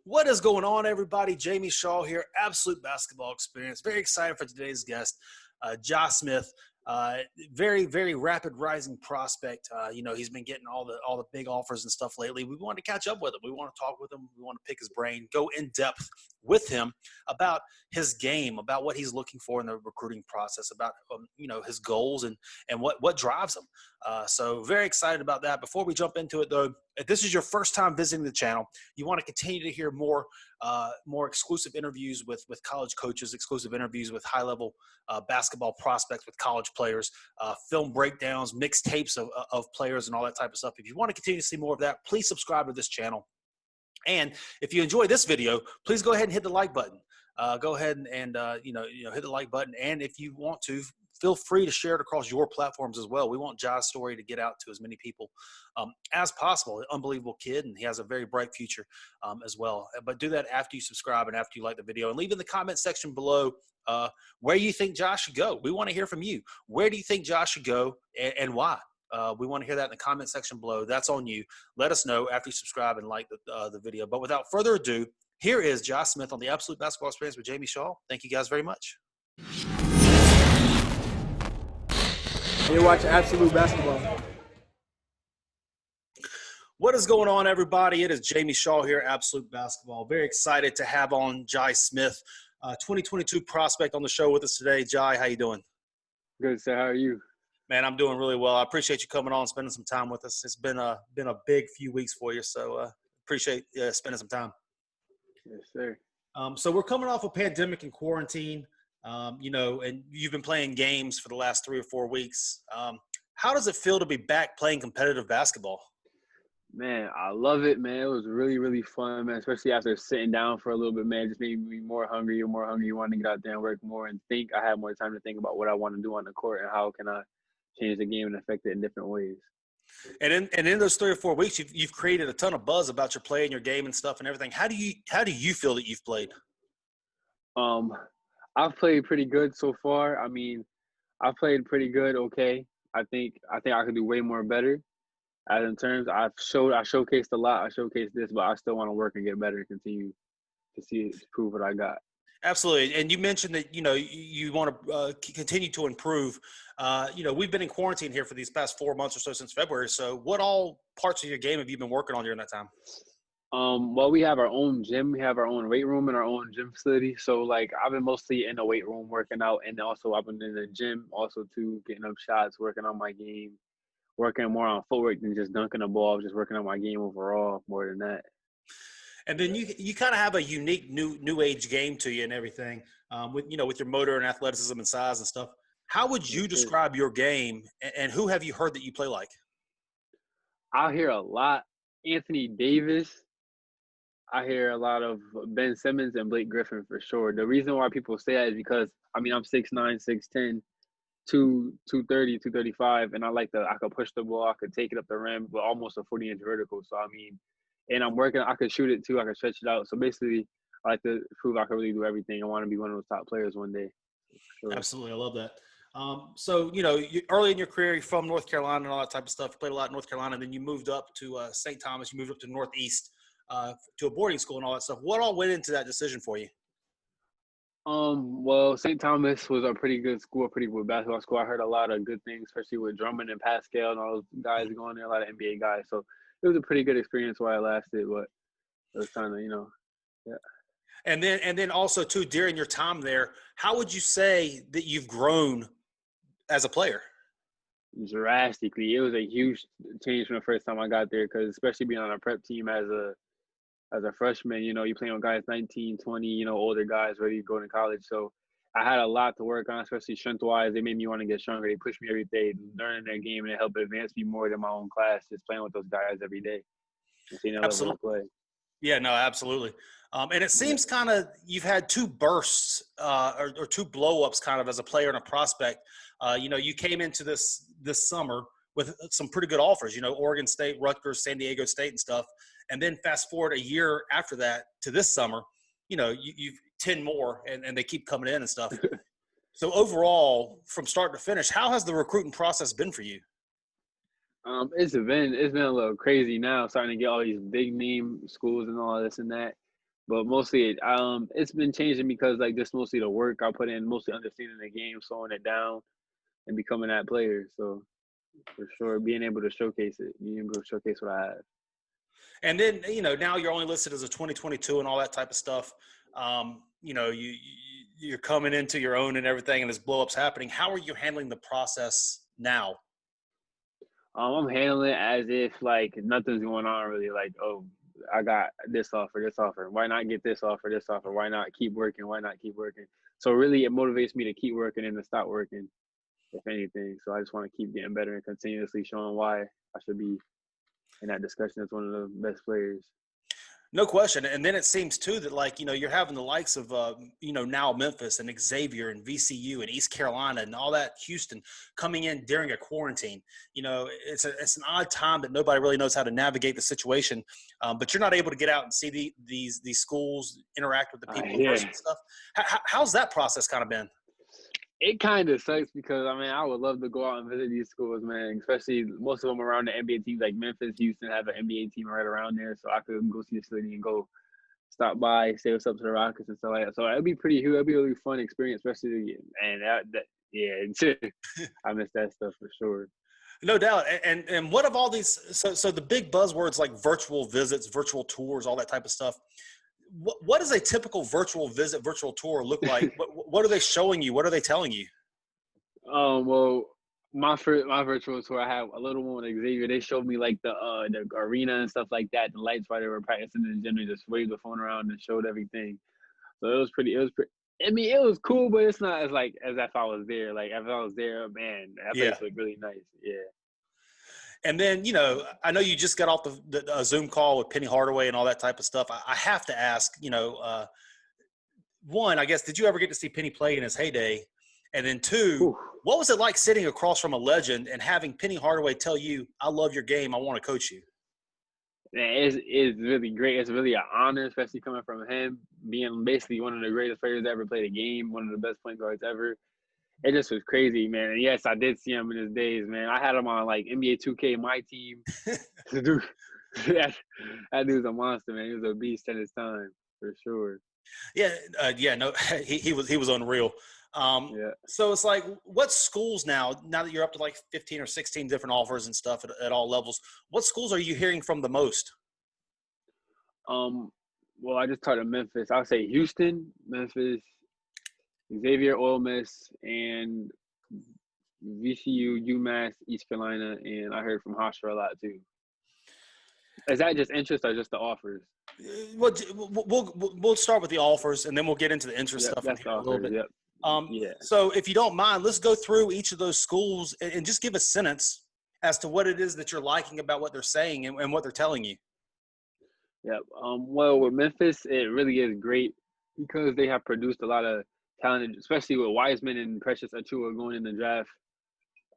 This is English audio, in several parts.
What is going on, everybody? Jamie Shaw here, Absolute Basketball Experience. Very excited for today's guest, Josh Smith. Very, very rapid rising prospect. He's been getting all the big offers and stuff lately. We want to catch up with him. We want to talk with him. We want to pick his brain, go in depth with him about his game, about what he's looking for in the recruiting process, about his goals and what drives him. So very excited about that. Before we jump into it, though, if this is your first time visiting the channel, you want to continue to hear more exclusive interviews with college coaches, exclusive interviews with high-level basketball prospects, with college players, film breakdowns, mixtapes of players and all that type of stuff. If you want to continue to see more of that, please subscribe to this channel. And if you enjoy this video, please go ahead and hit the like button. Go ahead and hit the like button. And if you want to, feel free to share it across your platforms as well. We want Josh's story to get out to as many people as possible. An unbelievable kid, and he has a very bright future as well. But do that after you subscribe and after you like the video. And leave in the comment section below where you think Josh should go. We want to hear from you. Where do you think Josh should go and why? We want to hear that in the comment section below. That's on you. Let us know after you subscribe and like the video. But without further ado, here is Josh Smith on the Absolute Basketball Experience with Jamie Shaw. Thank you guys very much. You're watching Absolute Basketball. What is going on, everybody? It is Jamie Shaw here, Absolute Basketball. Very excited to have on Josh Smith, 2022 prospect on the show with us today. Jai, how you doing? Good, sir. How are you? Man, I'm doing really well. I appreciate you coming on and spending some time with us. It's been a big few weeks for you, so appreciate spending some time. Yes, sir. So we're coming off a pandemic and quarantine, and you've been playing games for the last 3 or 4 weeks. How does it feel to be back playing competitive basketball? Man, I love it, man. It was really, really fun, man, especially after sitting down for a little bit, man. It just made me more hungry, wanting to get out there and work more and think. I had more time to think about what I want to do on the court and how can I change the game and affect it in different ways. And in those 3 or 4 weeks, you've created a ton of buzz about your play and your game and stuff and everything. How do you feel that you've played? I've played pretty good so far. I mean, I've played pretty good. Okay, I think I could do way more better. As in terms, I showcased a lot. I showcased this, but I still want to work and get better and continue to prove what I got. Absolutely. And you mentioned that, you want to continue to improve. We've been in quarantine here for these past 4 months or so since February. So what all parts of your game have you been working on during that time? Well, we have our own gym. We have our own weight room and our own gym facility. So, like, I've been mostly in the weight room working out, and also I've been in the gym also, too, getting up shots, working on my game, working more on footwork than just dunking the ball, just working on my game overall more than that. And then you kind of have a unique new age game to you and everything, with your motor and athleticism and size and stuff. How would you describe your game, and who have you heard that you play like? I hear a lot Anthony Davis. I hear a lot of Ben Simmons and Blake Griffin for sure. The reason why people say that is because, I mean, I'm 6'9", 6'10", 230, 235, and I could push the ball, I could take it up the rim, but almost a 40-inch vertical. So, I mean, and I'm working, I could shoot it too, I could stretch it out. So basically, I like to prove I can really do everything. I want to be one of those top players one day. Sure. Absolutely, I love that. So, you early in your career, you're from North Carolina and all that type of stuff. You played a lot in North Carolina, and then you moved up to St. Thomas. You moved up to Northeast to a boarding school and all that stuff. What all went into that decision for you? Well, St. Thomas was a pretty good school, a pretty good basketball school. I heard a lot of good things, especially with Drummond and Pascal and all those guys going there, a lot of NBA guys. So it was a pretty good experience while I lasted, but it was kind of, yeah. And then also, too, during your time there, how would you say that you've grown as a player? Drastically. It was a huge change from the first time I got there, because especially being on a prep team as a freshman, you playing with guys 19, 20, older guys ready to go to college. So I had a lot to work on, especially strength-wise. They made me want to get stronger. They pushed me every day, learning their game, and it helped advance me more than my own class, just playing with those guys every day and seeing their level of play. Yeah, no, absolutely. And it seems kind of you've had 2 bursts or 2 blow-ups kind of as a player and a prospect. You came into this summer with some pretty good offers, Oregon State, Rutgers, San Diego State and stuff. And then fast forward a year after that to this summer, you've 10 more and they keep coming in and stuff. So overall, from start to finish, how has the recruiting process been for you? It's been a little crazy now, starting to get all these big name schools and all this and that. But mostly, it's been changing because like just mostly the work I put in, mostly understanding the game, slowing it down, and becoming that player. So for sure, being able to showcase it, being able to showcase what I have. And then, now you're only listed as a 2022 and all that type of stuff. You're coming into your own and everything, and this blow up's happening. How are you handling the process now? I'm handling it as if like nothing's going on really. Like, oh, I got this offer, this offer. Why not get this offer, this offer? Why not keep working? Why not keep working? So really, it motivates me to keep working and to stop working, if anything. So I just want to keep getting better and continuously showing why I should be in that discussion as one of the best players. No question. And then it seems too that you're having the likes of, now Memphis and Xavier and VCU and East Carolina and all that Houston coming in during a quarantine. It's an odd time that nobody really knows how to navigate the situation. But you're not able to get out and see these schools, interact with the people in person and stuff. How's that process kind of been? It kind of sucks because I would love to go out and visit these schools, man. Especially most of them around the NBA teams, like Memphis, Houston have an NBA team right around there, so I could go see the city and go stop by, say what's up to the Rockets and stuff like that. So it'd be pretty huge. It'd be a really fun experience, especially I miss that stuff for sure. No doubt. And what of all these? So the big buzzwords like virtual visits, virtual tours, all that type of stuff. What does a typical virtual visit, virtual tour look like? What are they showing you? What are they telling you? Well, my virtual tour, I had a little one with Xavier. They showed me like the arena and stuff like that, the lights while they were practicing in the gym. They just waved the phone around and showed everything. So it was pretty. It was cool, but it's not as if I was there. Like if I was there, man, that place looked really nice. Yeah. And then, I know you just got off the Zoom call with Penny Hardaway and all that type of stuff. I have to ask, one, I guess, did you ever get to see Penny play in his heyday? And then two, what was it like sitting across from a legend and having Penny Hardaway tell you, I love your game, I want to coach you? It's really great. It's really an honor, especially coming from him, being basically one of the greatest players to ever play the game, one of the best point guards ever. It just was crazy, man. And yes, I did see him in his days, man. I had him on like NBA 2K, my team. Dude, that dude's a monster, man. He was a beast at his time, for sure. No, he was unreal. So it's like, what schools now that you're up to like 15 or 16 different offers and stuff at all levels, what schools are you hearing from the most? Well, I just talked to Memphis. I'll say Houston, Memphis, Xavier, Ole Miss, and VCU, UMass, East Carolina, and I heard from Hofstra a lot too. Is that just interest or just the offers? Well, we'll start with the offers, and then we'll get into the interest stuff in here a little bit. So if you don't mind, let's go through each of those schools and just give a sentence as to what it is that you're liking about what they're saying and what they're telling you. Well, with Memphis, it really is great because they have produced a lot of talent, especially with Wiseman and Precious Achiuwa going in the draft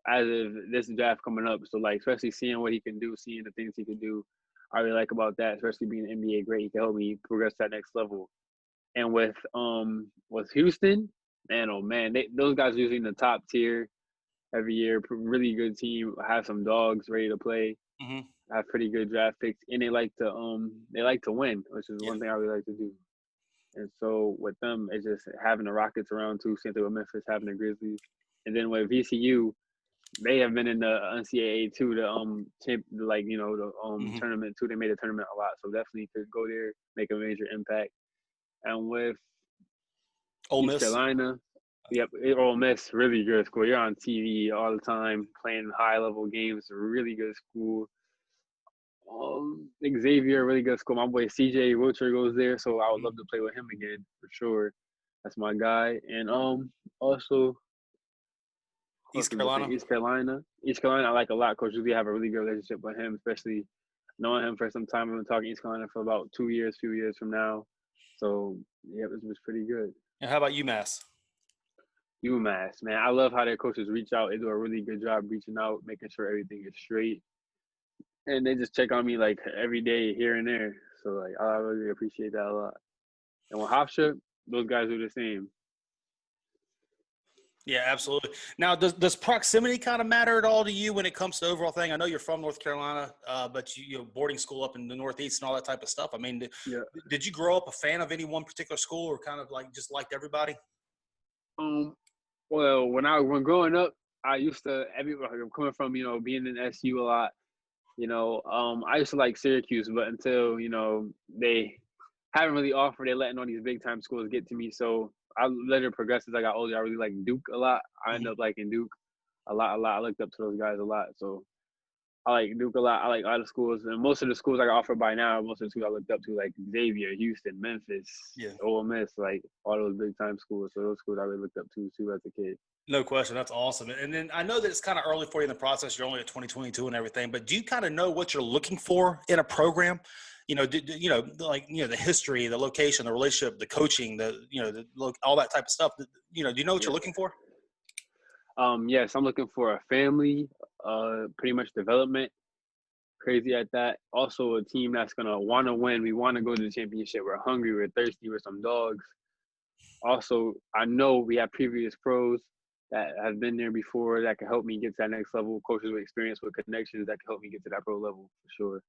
as of this draft coming up. So, like, especially seeing what he can do, seeing the things he can do, I really like about that, especially being an NBA great. He can help me progress to that next level. And with Houston, man, oh man, those guys are usually in the top tier every year. Really good team. Have some dogs ready to play. Mm-hmm. Have pretty good draft picks, and they like to win, which is one thing I really like to do. And so with them, it's just having the Rockets around too. Same thing with Memphis, having the Grizzlies, and then with VCU, they have been in the NCAA too, tournament too. They made a tournament a lot, so definitely could go there, make a major impact. And with Ole East Miss. Carolina, Ole Miss, really good school. You're on TV all the time, playing high level games. Really good school. Xavier, really good school. My boy CJ Wilcher goes there, so I would love to play with him again for sure. That's my guy. And also East Carolina. East Carolina, I like a lot. Coach Julie, have a really good relationship with him, especially knowing him for some time. I've been talking East Carolina for about few years from now. So yeah, it was pretty good. And how about UMass? UMass, man, I love how their coaches reach out. They do a really good job reaching out, making sure everything is straight. And they just check on me like every day here and there. So like I really appreciate that a lot. And with Hofstra, those guys do the same. Yeah, absolutely. Now, does proximity kind of matter at all to you when it comes to the overall thing? I know you're from North Carolina, but you know, boarding school up in the Northeast and all that type of stuff. I mean, Yeah. did you grow up a fan of any one particular school, or kind of like just liked everybody? Um. Well, when growing up, I used to I'm coming from being in SU a lot. I used to like Syracuse, but until they haven't really offered, they're letting all these big time schools get to me. So I let it progress as I got older. I really like Duke a lot. I ended up liking Duke a lot, a lot. I looked up to those guys a lot. So I like Duke a lot. I like other schools, and most of the schools I got offered by now, most of the schools I looked up to, like Xavier, Houston, Memphis, Yeah. Ole Miss, like all those big time schools. So those schools I really looked up to too as a kid. No question. That's awesome. And then I know that it's kind of early for you in the process. You're only at 2022 and everything, but do you kind of know what you're looking for in a program? The history, the location, the relationship, the coaching, all that type of stuff. Do you know what Yeah. you're looking for? Yes, I'm looking for a family, pretty much development. Crazy at that. Also, a team that's gonna want to win. We want to go to the championship. We're hungry. We're thirsty. We're some dogs. Also, I know we have previous pros that have been there before that can help me get to that next level. Coaches with experience, with connections that can help me get to that pro level for sure.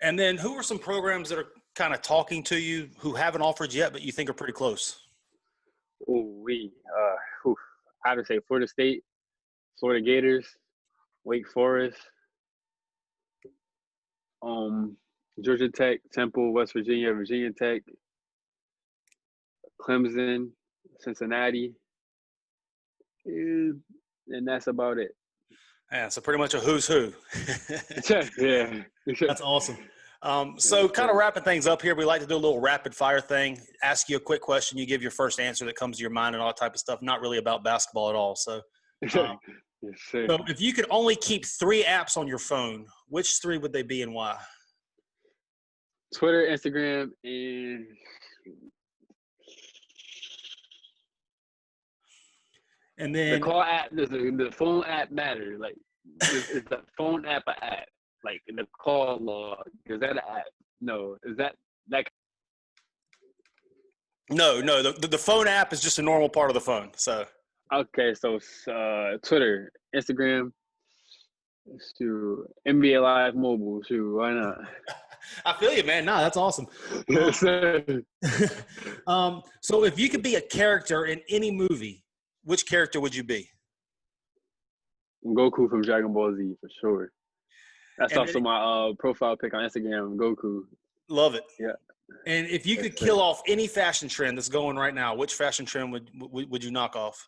And then who are some programs that are kind of talking to you who haven't offered yet, but you think are pretty close? I have to say Florida State, Florida Gators, Wake Forest, Georgia Tech, Temple, West Virginia, Virginia Tech, Clemson, Cincinnati, and that's about it. Yeah, so pretty much a who's who. Yeah. That's awesome. So kind of wrapping things up here, we like to do a little rapid fire thing. Ask you a quick question. You give your first answer that comes to your mind and all that type of stuff. Not really about basketball at all. So, Yes, sir. so if you could only keep 3 apps on your phone, which 3 would they be and why? Twitter, Instagram, And the then call app. The phone app matter. Like, is the phone app an app? Like the call log, is that an app? No, is that? no, the phone app is just a normal part of the phone. So Okay, so Twitter, Instagram, NBA Live Mobile, why not? I feel you, man. No, that's awesome. Yes, sir. So if you could be a character in any movie, which character would you be? Goku from Dragon Ball Z for sure. That's And also then, my profile pic on Instagram, Goku. love it. Yeah. And if you could kill off any fashion trend that's going right now, which fashion trend would you knock off?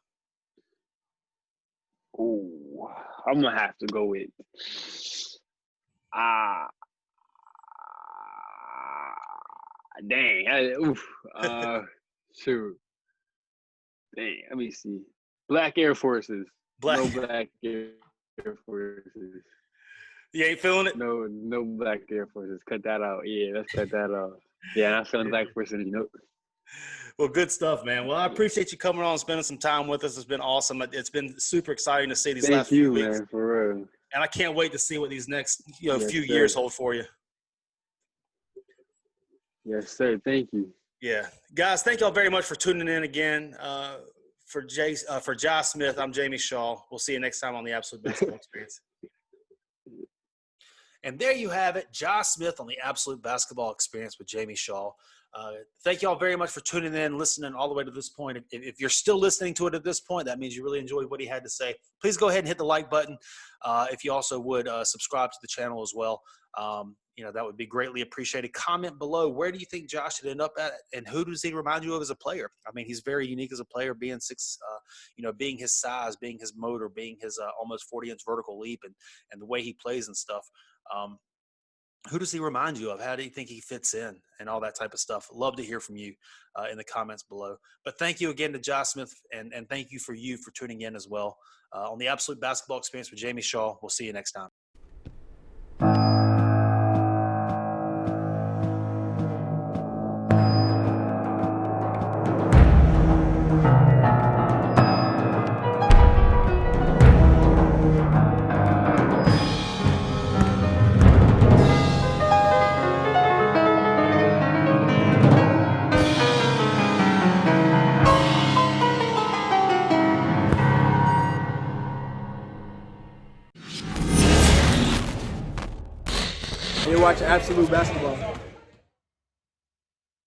Oh, I'm gonna have to go with shoot. Dang, let me see. Black Air Forces. Black. No Black Air Forces. You ain't feeling it? No Black Air Forces. Cut that out. Yeah, let's cut that off. Yeah, not feeling Black Forces. Well, good stuff, man. Well, I appreciate you coming on and spending some time with us. It's been awesome. It's been super exciting to see these last few weeks. Man, for real. And I can't wait to see what these next Yes, few sir. years hold for you. Yes, sir. Thank you. Yeah. Guys, thank y'all very much for tuning in again. For Josh Smith, I'm Jamie Shaw. We'll see you next time on the Absolute Basketball Experience. And there you have it, Josh Smith on the Absolute Basketball Experience with Jamie Shaw. Thank you all very much for tuning in, listening all the way to this point. If you're still listening to it at this point, that means you really enjoyed what he had to say. Please go ahead and hit the like button. If you also would subscribe to the channel as well, that would be greatly appreciated. Comment below, where do you think Josh should end up at, and who does he remind you of as a player? I mean, he's very unique as a player, being being his size, being his motor, being his almost 40-inch vertical leap, and the way he plays and stuff. Who does he remind you of? How do you think he fits in and all that type of stuff? Love to hear from you in the comments below. But thank you again to Josh Smith, and thank you for tuning in as well on the Absolute Basketball Experience with Jamie Shaw. We'll see you next time. watch absolute basketball.